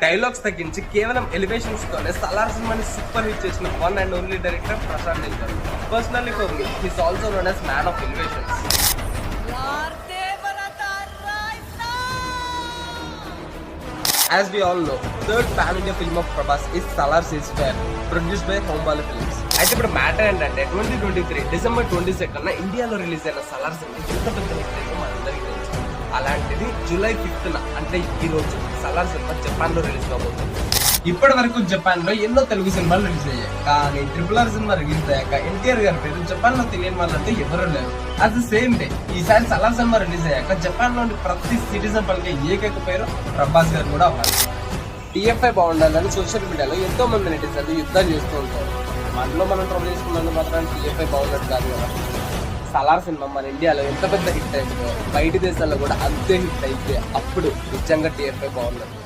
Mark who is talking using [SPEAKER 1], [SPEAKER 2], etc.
[SPEAKER 1] Dialogues తగ్గించి కేవలం elevations తోనే సలార్ సినిమాని సూపర్ హిట్ చేసిన one and only director Prashanth Neel గారు. Personally for me he's also known as man of elevations. As we all know, third pan-India film of Prabhas is Salar Seas Fair, produced by Hombala Films. అయితే ఇప్పుడు matter ఏంటంటే 2023 December 22న ఇండియాలో release అయిన Salaar cinema ఎంత పెద్ద hit అయిందో మనందరికీ తెలుసు. అలాంటిది జూలై 5న అంటే ఈ రోజు సలార్ సినిమా జపాన్ లో రిలీజ్ కాబోతుంది. ఇప్పటి వరకు జపాన్ లో ఎన్నో తెలుగు సినిమాలు రిలీజ్ అయ్యాయి. కానీ RRR సినిమా రిలీజ్ అయ్యాక ఎన్టీఆర్ గారి పేరు జపాన్ లో తెలియని వాళ్ళంటే ఎవరూ లేరు. అట్ ది సేమ్ డే ఈసారి సలార్ సినిమా రిలీజ్ అయ్యాక జపాన్ లోని ప్రతి సిటిజన్ పలికే ఏకైక పేరు ప్రభాస్ గారు కూడా అవ్వాలి. TFI బాగుండాలని సోషల్ మీడియాలో ఎంతో మంది నెటిజన్లు యుద్ధాలు చేస్తూ ఉంటారు. మనలో మనం ట్రబుల్ చేసుకున్నందుకు మాత్రం TFI బాగున్నట్టు కాదు కదా. సలార్ సినిమా మన ఇండియాలో ఎంత పెద్ద హిట్ అయిందో బయట దేశాల్లో కూడా అంతే హిట్ అయితే అప్పుడు నిజంగా TFI బాగున్నట్టు.